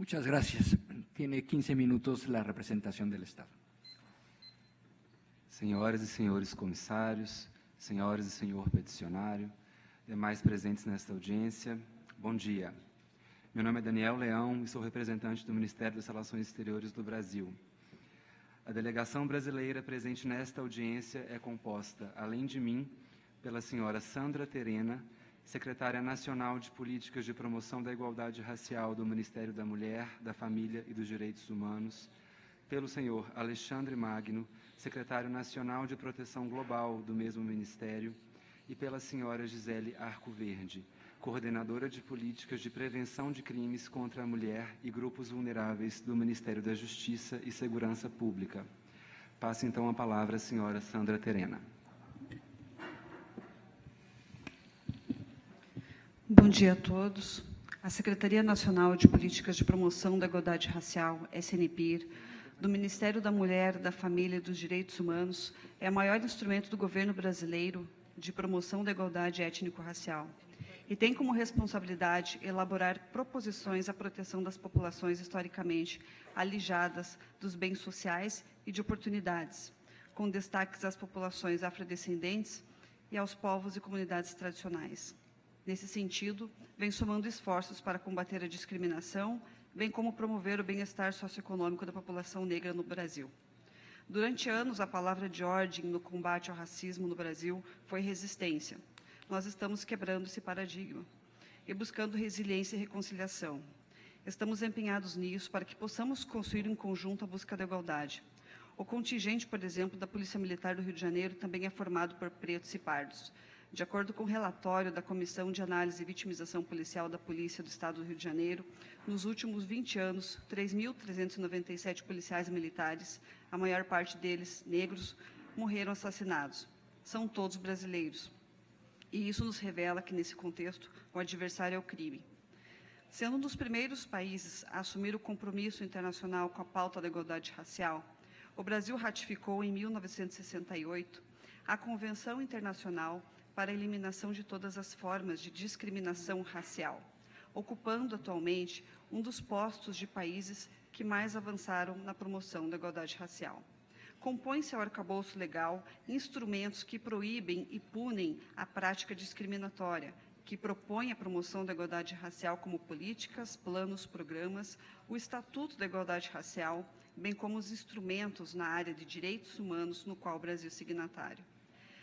Muchas gracias. Tiene 15 minutos la representación del Estado. Senhoras e senhores comissários, senhoras e senhor peticionário, demais presentes nesta audiência, bom dia. Meu nome é Daniel Leão e sou representante do Ministério das Relações Exteriores do Brasil. A delegação brasileira presente nesta audiência é composta, além de mim, pela senhora Sandra Terena, secretária nacional de Políticas de Promoção da Igualdade Racial do Ministério da Mulher, da Família e dos Direitos Humanos, pelo senhor Alexandre Magno, secretário nacional de Proteção Global do mesmo Ministério, e pela senhora Gisele Arcoverde, coordenadora de Políticas de Prevenção de Crimes contra a Mulher e Grupos Vulneráveis do Ministério da Justiça e Segurança Pública. Passo então a palavra à senhora Sandra Terena. Bom dia a todos. A Secretaria Nacional de Políticas de Promoção da Igualdade Racial, SNPIR, do Ministério da Mulher, da Família e dos Direitos Humanos, é o maior instrumento do governo brasileiro de promoção da igualdade étnico-racial e tem como responsabilidade elaborar proposições à proteção das populações historicamente alijadas dos bens sociais e de oportunidades, com destaques às populações afrodescendentes e aos povos e comunidades tradicionais. Nesse sentido, vem somando esforços para combater a discriminação, bem como promover o bem-estar socioeconômico da população negra no Brasil. Durante anos, a palavra de ordem no combate ao racismo no Brasil foi resistência. Nós estamos quebrando esse paradigma e buscando resiliência e reconciliação. Estamos empenhados nisso para que possamos construir em conjunto a busca da igualdade. O contingente, por exemplo, da Polícia Militar do Rio de Janeiro também é formado por pretos e pardos. De acordo com o relatório da Comissão de Análise e Vitimização Policial da Polícia do Estado do Rio de Janeiro, nos últimos 20 anos, 3.397 policiais militares, a maior parte deles negros, morreram assassinados. São todos brasileiros. E isso nos revela que, nesse contexto, o adversário é o crime. Sendo um dos primeiros países a assumir o compromisso internacional com a pauta da igualdade racial, o Brasil ratificou, em 1968, a Convenção Internacional para a Eliminação de Todas as Formas de Discriminação Racial, ocupando atualmente um dos postos de países que mais avançaram na promoção da igualdade racial. Compõe-se ao arcabouço legal instrumentos que proíbem e punem a prática discriminatória, que propõem a promoção da igualdade racial como políticas, planos, programas, o Estatuto da Igualdade Racial, bem como os instrumentos na área de direitos humanos no qual o Brasil é signatário.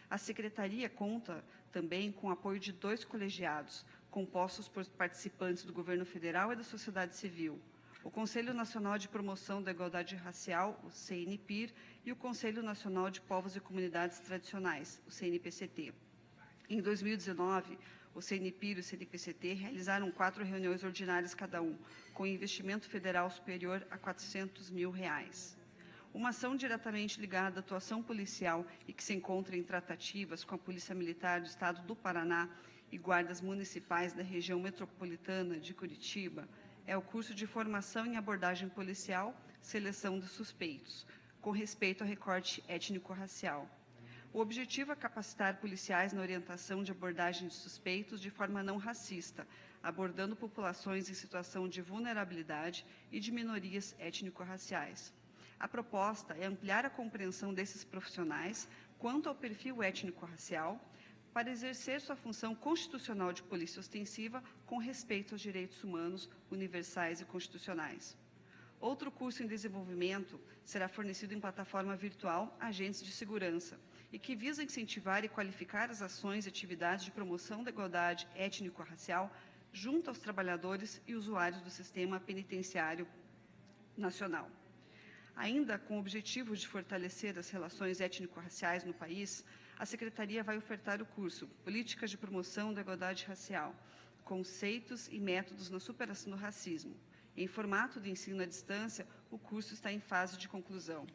A Secretaria conta também com o apoio de 2 colegiados, compostos por participantes do Governo Federal e da sociedade civil, o Conselho Nacional de Promoção da Igualdade Racial, o CNPIR, e o Conselho Nacional de Povos e Comunidades Tradicionais, o CNPCT. Em 2019, o CNPIR e o CNPCT realizaram 4 reuniões ordinárias cada um, com investimento federal superior a R$400 mil. Uma ação diretamente ligada à atuação policial e que se encontra em tratativas com a Polícia Militar do Estado do Paraná e guardas municipais da região metropolitana de Curitiba é o curso de formação em abordagem policial, seleção de suspeitos, com respeito ao recorte étnico-racial. O objetivo é capacitar policiais na orientação de abordagem de suspeitos de forma não racista, abordando populações em situação de vulnerabilidade e de minorias étnico-raciais. A proposta é ampliar a compreensão desses profissionais quanto ao perfil étnico-racial para exercer sua função constitucional de polícia ostensiva com respeito aos direitos humanos universais e constitucionais. Outro curso em desenvolvimento será fornecido em plataforma virtual Agentes de Segurança e que visa incentivar e qualificar as ações e atividades de promoção da igualdade étnico-racial junto aos trabalhadores e usuários do sistema penitenciário nacional. Ainda com o objetivo de fortalecer as relações étnico-raciais no país, a Secretaria vai ofertar o curso Políticas de Promoção da Igualdade Racial, Conceitos e Métodos na Superação do Racismo. Em formato de ensino à distância, o curso está em fase de conclusão.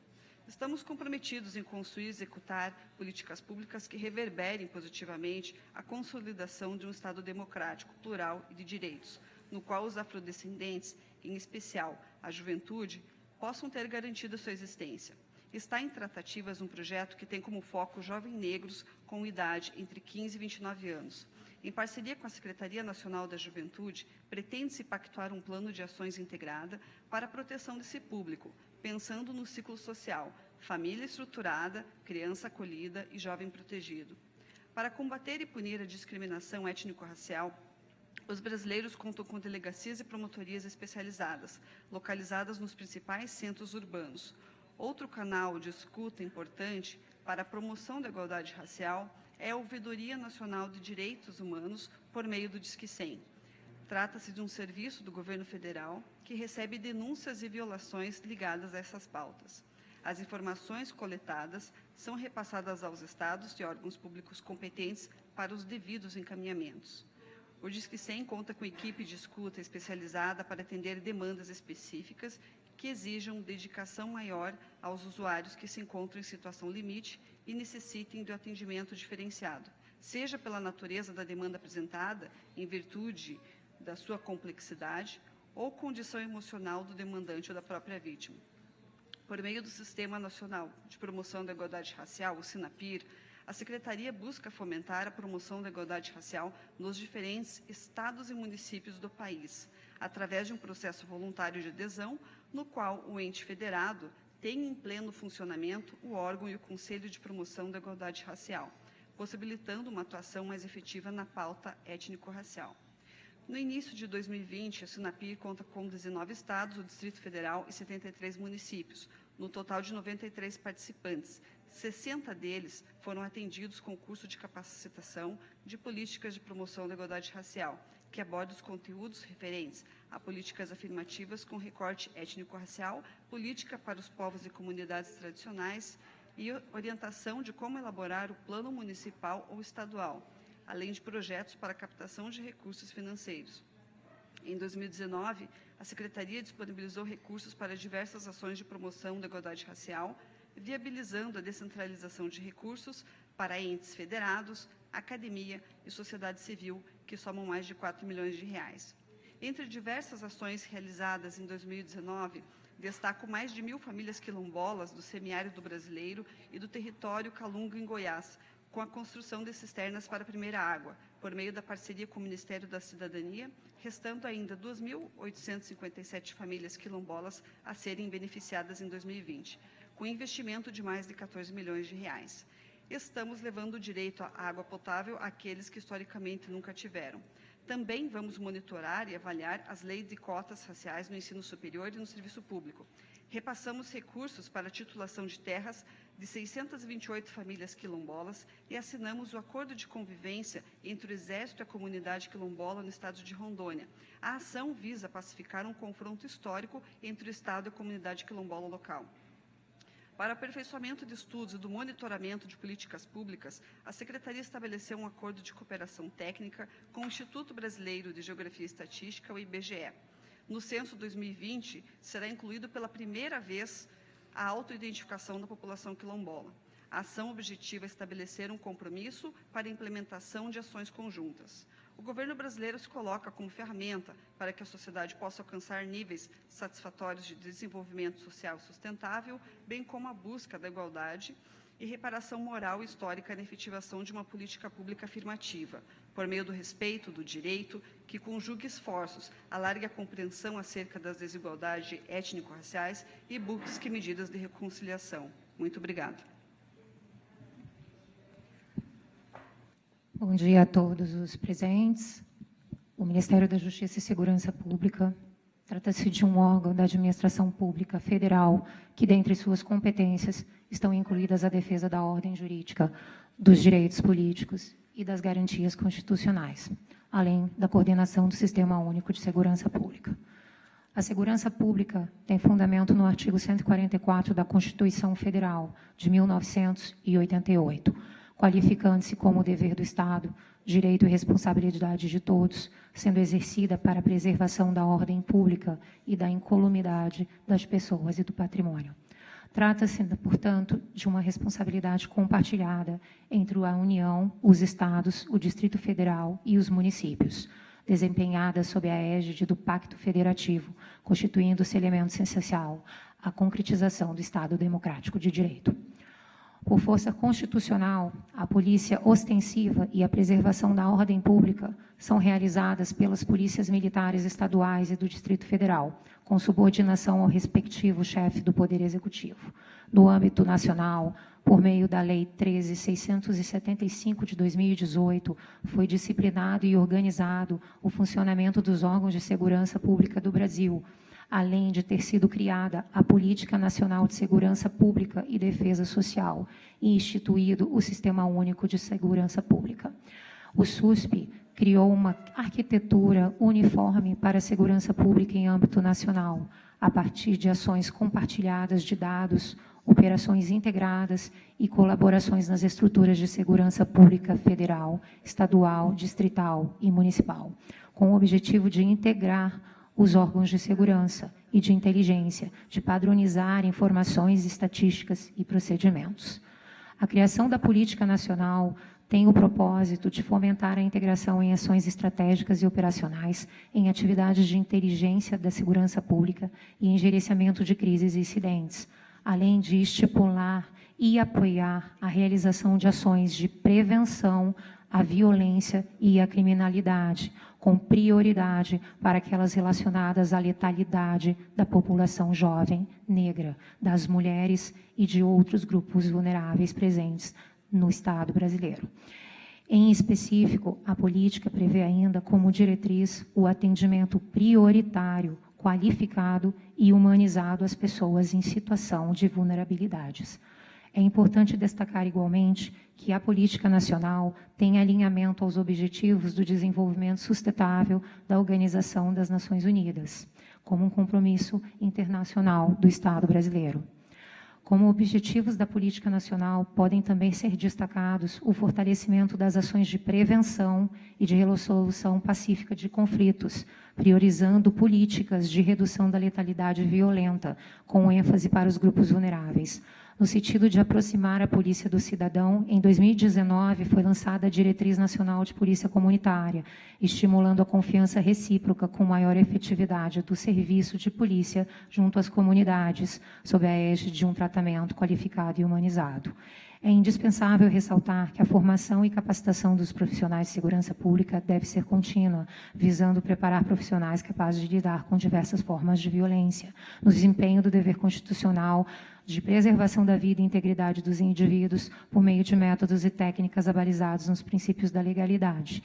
Estamos comprometidos em construir e executar políticas públicas que reverberem positivamente a consolidação de um Estado democrático, plural e de direitos, no qual os afrodescendentes, em especial a juventude, possam ter garantido sua existência. Está em tratativas um projeto que tem como foco jovens negros com idade entre 15 e 29 anos. Em parceria com a Secretaria Nacional da Juventude, pretende-se pactuar um plano de ações integrada para a proteção desse público, pensando no ciclo social, família estruturada, criança acolhida e jovem protegido. Para combater e punir a discriminação étnico-racial, os brasileiros contam com delegacias e promotorias especializadas, localizadas nos principais centros urbanos. Outro canal de escuta importante para a promoção da igualdade racial é a Ouvidoria Nacional de Direitos Humanos por meio do Disque 100. Trata-se de um serviço do governo federal que recebe denúncias e violações ligadas a essas pautas. As informações coletadas são repassadas aos estados e órgãos públicos competentes para os devidos encaminhamentos. O Disque 100 conta com equipe de escuta especializada para atender demandas específicas que exijam dedicação maior aos usuários que se encontram em situação limite e necessitem do atendimento diferenciado, seja pela natureza da demanda apresentada, em virtude da sua complexidade, ou condição emocional do demandante ou da própria vítima. Por meio do Sistema Nacional de Promoção da Igualdade Racial, o SINAPIR, a Secretaria busca fomentar a promoção da igualdade racial nos diferentes estados e municípios do país, através de um processo voluntário de adesão, no qual o ente federado tem em pleno funcionamento o órgão e o Conselho de Promoção da Igualdade Racial, possibilitando uma atuação mais efetiva na pauta étnico-racial. No início de 2020, a SINAPIR conta com 19 estados, o Distrito Federal e 73 municípios, no total de 93 participantes. 60 deles foram atendidos com o curso de capacitação de políticas de promoção da igualdade racial, que aborda os conteúdos referentes a políticas afirmativas com recorte étnico-racial, política para os povos e comunidades tradicionais e orientação de como elaborar o plano municipal ou estadual, além de projetos para captação de recursos financeiros. Em 2019, a Secretaria disponibilizou recursos para diversas ações de promoção da igualdade racial, viabilizando a descentralização de recursos para entes federados, academia e sociedade civil, que somam mais de 4 milhões de reais. Entre diversas ações realizadas em 2019, destaco mais de 1.000 famílias quilombolas do semiárido brasileiro e do território Calunga, em Goiás, com a construção de cisternas para a primeira água, por meio da parceria com o Ministério da Cidadania, restando ainda 2.857 famílias quilombolas a serem beneficiadas em 2020, com investimento de mais de 14 milhões de reais. Estamos levando o direito à água potável àqueles que historicamente nunca tiveram. Também vamos monitorar e avaliar as leis de cotas raciais no ensino superior e no serviço público. Repassamos recursos para a titulação de terras de 628 famílias quilombolas e assinamos o acordo de convivência entre o Exército e a comunidade quilombola no estado de Rondônia. A ação visa pacificar um confronto histórico entre o estado e a comunidade quilombola local. Para o aperfeiçoamento de estudos e do monitoramento de políticas públicas, a Secretaria estabeleceu um acordo de cooperação técnica com o Instituto Brasileiro de Geografia e Estatística, o IBGE. No censo 2020, será incluído pela primeira vez a autoidentificação da população quilombola. A ação objetiva é estabelecer um compromisso para a implementação de ações conjuntas. O governo brasileiro se coloca como ferramenta para que a sociedade possa alcançar níveis satisfatórios de desenvolvimento social sustentável, bem como a busca da igualdade e reparação moral e histórica na efetivação de uma política pública afirmativa, por meio do respeito do direito, que conjugue esforços, alargue a compreensão acerca das desigualdades étnico-raciais e busque medidas de reconciliação. Muito obrigada. Bom dia a todos os presentes. O Ministério da Justiça e Segurança Pública trata-se de um órgão da administração pública federal que, dentre suas competências, estão incluídas a defesa da ordem jurídica, dos direitos políticos e das garantias constitucionais, além da coordenação do Sistema Único de Segurança Pública. A segurança pública tem fundamento no artigo 144 da Constituição Federal de 1988, qualificando-se como dever do Estado, direito e responsabilidade de todos, sendo exercida para a preservação da ordem pública e da incolumidade das pessoas e do patrimônio. Trata-se, portanto, de uma responsabilidade compartilhada entre a União, os Estados, o Distrito Federal e os municípios, desempenhada sob a égide do Pacto Federativo, constituindo-se elemento essencial à concretização do Estado Democrático de Direito. Por força constitucional, a polícia ostensiva e a preservação da ordem pública são realizadas pelas polícias militares estaduais e do Distrito Federal, com subordinação ao respectivo chefe do Poder Executivo. No âmbito nacional, por meio da Lei 13.675 de 2018, foi disciplinado e organizado o funcionamento dos órgãos de segurança pública do Brasil, além de ter sido criada a Política Nacional de Segurança Pública e Defesa Social e instituído o Sistema Único de Segurança Pública. O SUSP criou uma arquitetura uniforme para a segurança pública em âmbito nacional, a partir de ações compartilhadas de dados, operações integradas e colaborações nas estruturas de segurança pública federal, estadual, distrital e municipal, com o objetivo de integrar os órgãos de segurança e de inteligência, de padronizar informações, estatísticas e procedimentos. A criação da política nacional tem o propósito de fomentar a integração em ações estratégicas e operacionais, em atividades de inteligência da segurança pública e em gerenciamento de crises e incidentes, além de estipular e apoiar a realização de ações de prevenção à violência e à criminalidade, com prioridade para aquelas relacionadas à letalidade da população jovem, negra, das mulheres e de outros grupos vulneráveis presentes no Estado brasileiro. Em específico, a política prevê ainda como diretriz o atendimento prioritário, qualificado e humanizado às pessoas em situação de vulnerabilidades. É importante destacar igualmente que a política nacional tem alinhamento aos objetivos do desenvolvimento sustentável da Organização das Nações Unidas, como um compromisso internacional do Estado brasileiro. Como objetivos da política nacional, podem também ser destacados o fortalecimento das ações de prevenção e de resolução pacífica de conflitos, priorizando políticas de redução da letalidade violenta, com ênfase para os grupos vulneráveis. No sentido de aproximar a polícia do cidadão, em 2019 foi lançada a Diretriz Nacional de Polícia Comunitária, estimulando a confiança recíproca com maior efetividade do serviço de polícia junto às comunidades, sob a égide de um tratamento qualificado e humanizado. É indispensável ressaltar que a formação e capacitação dos profissionais de segurança pública deve ser contínua, visando preparar profissionais capazes de lidar com diversas formas de violência, no desempenho do dever constitucional de preservação da vida e integridade dos indivíduos por meio de métodos e técnicas abalizados nos princípios da legalidade,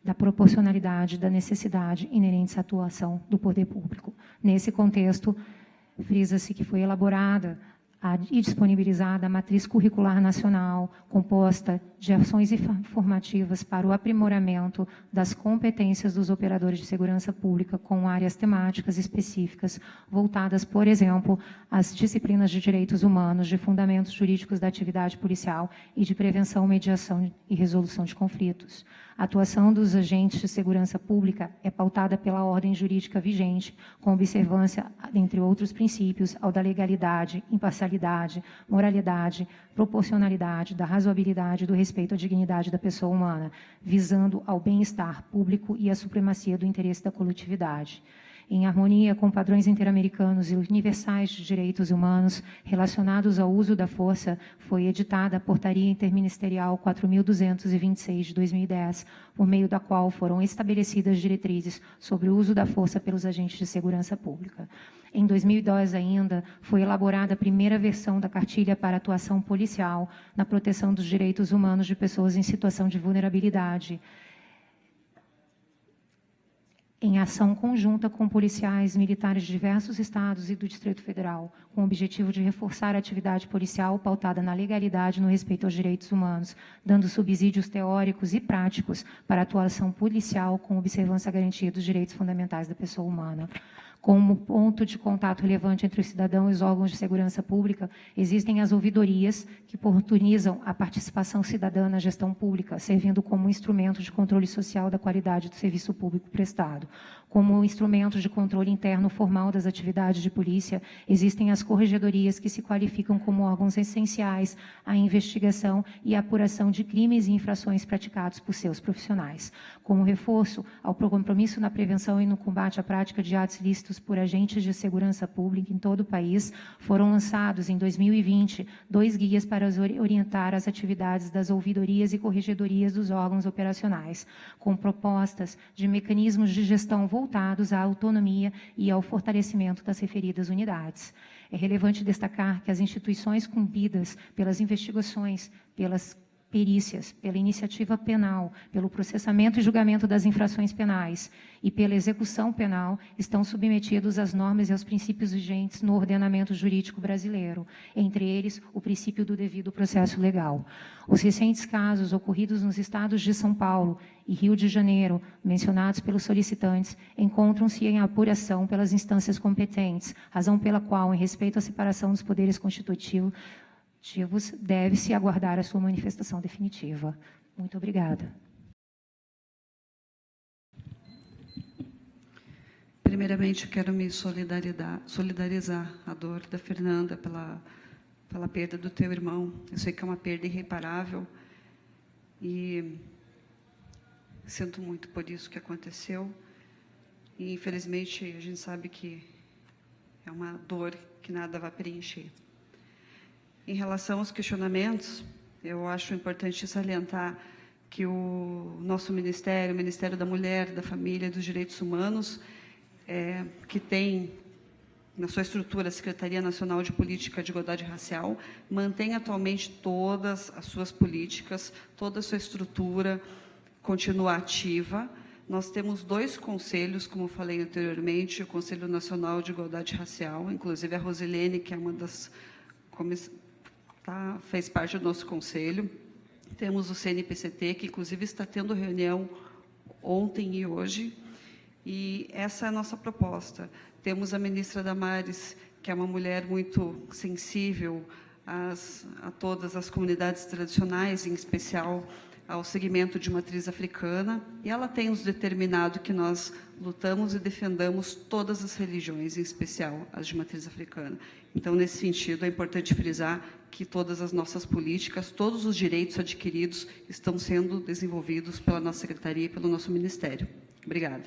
da proporcionalidade, da necessidade inerentes à atuação do poder público. Nesse contexto, frisa-se que foi elaborada e disponibilizada a matriz curricular nacional, composta de ações informativas para o aprimoramento das competências dos operadores de segurança pública com áreas temáticas específicas, voltadas, por exemplo, às disciplinas de direitos humanos, de fundamentos jurídicos da atividade policial e de prevenção, mediação e resolução de conflitos. A atuação dos agentes de segurança pública é pautada pela ordem jurídica vigente, com observância, entre outros princípios, ao da legalidade, imparcialidade, moralidade, proporcionalidade, da razoabilidade e do respeito à dignidade da pessoa humana, visando ao bem-estar público e à supremacia do interesse da coletividade. Em harmonia com padrões interamericanos e universais de direitos humanos relacionados ao uso da força, foi editada a Portaria Interministerial 4.226 de 2010, por meio da qual foram estabelecidas diretrizes sobre o uso da força pelos agentes de segurança pública. Em 2002 ainda, foi elaborada a primeira versão da Cartilha para Atuação Policial na proteção dos direitos humanos de pessoas em situação de vulnerabilidade, em ação conjunta com policiais militares de diversos estados e do Distrito Federal, com o objetivo de reforçar a atividade policial pautada na legalidade e no respeito aos direitos humanos, dando subsídios teóricos e práticos para a atuação policial com observância à garantia dos direitos fundamentais da pessoa humana. Como ponto de contato relevante entre o cidadão e os órgãos de segurança pública, existem as ouvidorias que oportunizam a participação cidadã na gestão pública, servindo como instrumento de controle social da qualidade do serviço público prestado. Como instrumento de controle interno formal das atividades de polícia, existem as corregedorias que se qualificam como órgãos essenciais à investigação e apuração de crimes e infrações praticados por seus profissionais. Como reforço ao compromisso na prevenção e no combate à prática de atos ilícitos feitos por agentes de segurança pública em todo o país, foram lançados, em 2020, 2 guias para orientar as atividades das ouvidorias e corregedorias dos órgãos operacionais, com propostas de mecanismos de gestão voltados à autonomia e ao fortalecimento das referidas unidades. É relevante destacar que as instituições cumpridas pelas investigações, pelas perícias, pela iniciativa penal, pelo processamento e julgamento das infrações penais e pela execução penal estão submetidos às normas e aos princípios vigentes no ordenamento jurídico brasileiro, entre eles o princípio do devido processo legal. Os recentes casos ocorridos nos estados de São Paulo e Rio de Janeiro, mencionados pelos solicitantes, encontram-se em apuração pelas instâncias competentes, razão pela qual, em respeito à separação dos poderes constitutivos, deve-se aguardar a sua manifestação definitiva. Muito obrigada. Primeiramente, quero me solidarizar a dor da Fernanda pela perda do teu irmão. Eu sei que é uma perda irreparável e sinto muito por isso que aconteceu. E, infelizmente, a gente sabe que é uma dor que nada vai preencher. Em relação aos questionamentos, eu acho importante salientar que o nosso Ministério, o Ministério da Mulher, da Família e dos Direitos Humanos, que tem na sua estrutura a Secretaria Nacional de Política de Igualdade Racial, mantém atualmente todas as suas políticas, toda a sua estrutura continua ativa. Nós temos 2 conselhos, como falei anteriormente, o Conselho Nacional de Igualdade Racial, inclusive a Rosilene, que é uma das fez parte do nosso conselho. Temos o CNPCT, que inclusive está tendo reunião ontem e hoje, e essa é a nossa proposta. Temos a ministra Damares, que é uma mulher muito sensível a todas as comunidades tradicionais, em especial ao segmento de matriz africana, e ela tem nos determinado que nós lutamos e defendamos todas as religiões, em especial as de matriz africana. Então, nesse sentido, é importante frisar que todas as nossas políticas, todos os direitos adquiridos estão sendo desenvolvidos pela nossa secretaria e pelo nosso ministério. Obrigada.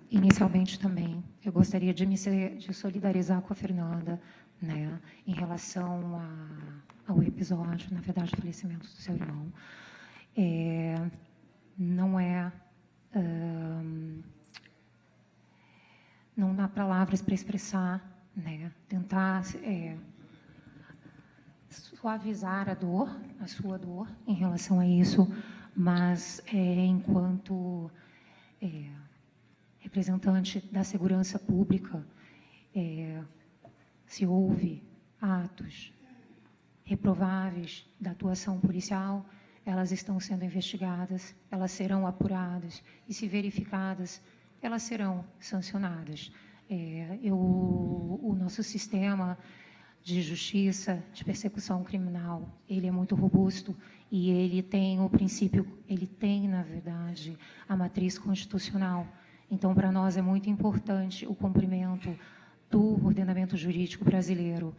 Inicialmente, também, eu gostaria de solidarizar com a Fernanda, né, em relação ao episódio, na verdade, do falecimento do seu irmão. Não dá palavras para expressar, né, tentar suavizar a sua dor em relação a isso, mas enquanto representante da segurança pública, se houve atos reprováveis da atuação policial, elas estão sendo investigadas, elas serão apuradas e, se verificadas, elas serão sancionadas. O nosso sistema de justiça, de persecução criminal, ele é muito robusto e ele tem o princípio, na verdade, a matriz constitucional. Então, para nós é muito importante o cumprimento do ordenamento jurídico brasileiro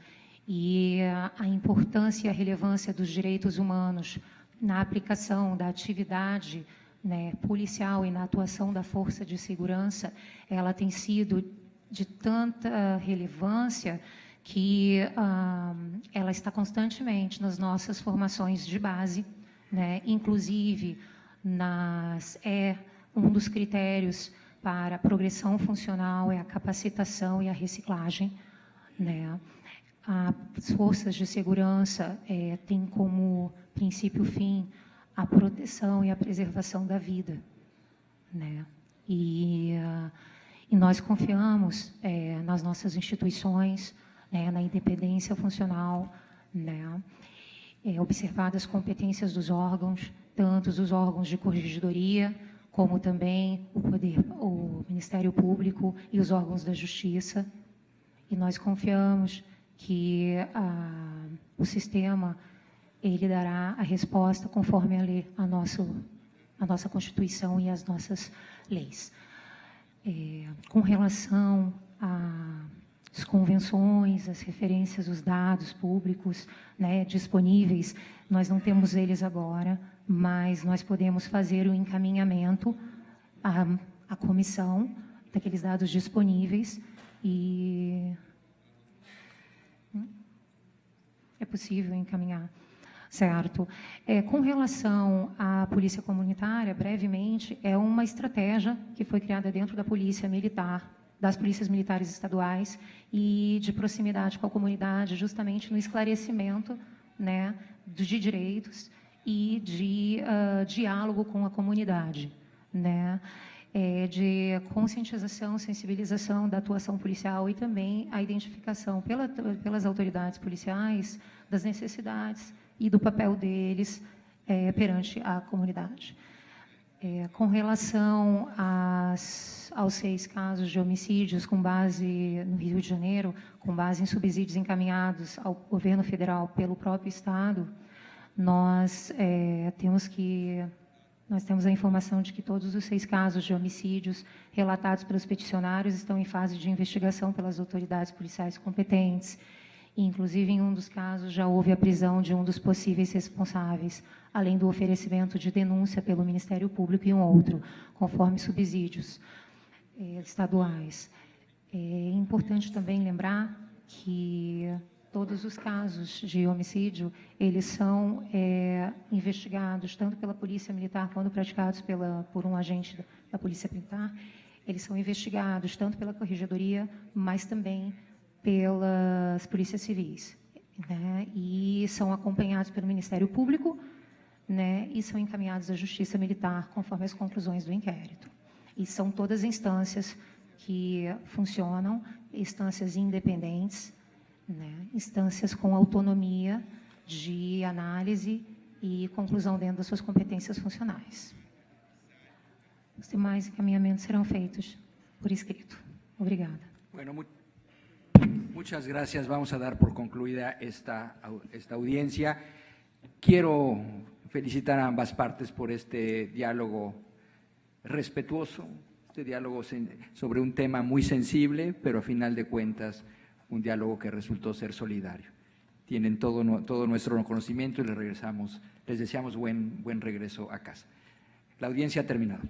e a importância e a relevância dos direitos humanos na aplicação da atividade, né, policial e na atuação da força de segurança, ela tem sido de tanta relevância que ela está constantemente nas nossas formações de base, né, inclusive um dos critérios para a progressão funcional é a capacitação e a reciclagem, né? As forças de segurança têm como princípio fim a proteção e a preservação da vida, né? E nós confiamos nas nossas instituições, né, na independência funcional, né, observadas as competências dos órgãos, tanto os órgãos de corregedoria, como também o Ministério Público e os órgãos da Justiça. E nós confiamos que o sistema ele dará a resposta conforme a nossa Constituição e as nossas leis. Com relação à as convenções, as referências, os dados públicos, né, disponíveis, nós não temos eles agora, mas nós podemos fazer o encaminhamento à comissão daqueles dados disponíveis e é possível encaminhar. Certo. Com relação à polícia comunitária, brevemente, é uma estratégia que foi criada dentro da polícia militar, das polícias militares estaduais e de proximidade com a comunidade, justamente no esclarecimento, né, de direitos e de diálogo com a comunidade, né, de conscientização, sensibilização da atuação policial e também a identificação pelas autoridades policiais das necessidades e do papel deles perante a comunidade. Com relação aos 6 casos de homicídios com base no Rio de Janeiro, com base em subsídios encaminhados ao governo federal pelo próprio Estado, nós temos a informação de que todos os 6 casos de homicídios relatados pelos peticionários estão em fase de investigação pelas autoridades policiais competentes. Inclusive, em um dos casos, já houve a prisão de um dos possíveis responsáveis, além do oferecimento de denúncia pelo Ministério Público e um outro, conforme subsídios estaduais. É importante também lembrar que todos os casos de homicídio, eles são investigados tanto pela Polícia Militar quanto praticados por um agente da Polícia Militar. Eles são investigados tanto pela Corregedoria, mas também pelas polícias civis, né, e são acompanhados pelo Ministério Público, né, e são encaminhados à Justiça Militar conforme as conclusões do inquérito. E são todas instâncias que funcionam, instâncias independentes, né, instâncias com autonomia de análise e conclusão dentro das suas competências funcionais. Os demais encaminhamentos serão feitos por escrito. Obrigada. Bueno, muchas gracias. Vamos a dar por concluida esta audiencia. Quiero felicitar a ambas partes por este diálogo respetuoso, este diálogo sobre un tema muy sensible, pero a final de cuentas un diálogo que resultó ser solidario. Tienen todo nuestro reconocimiento y les deseamos buen regreso a casa. La audiencia ha terminado.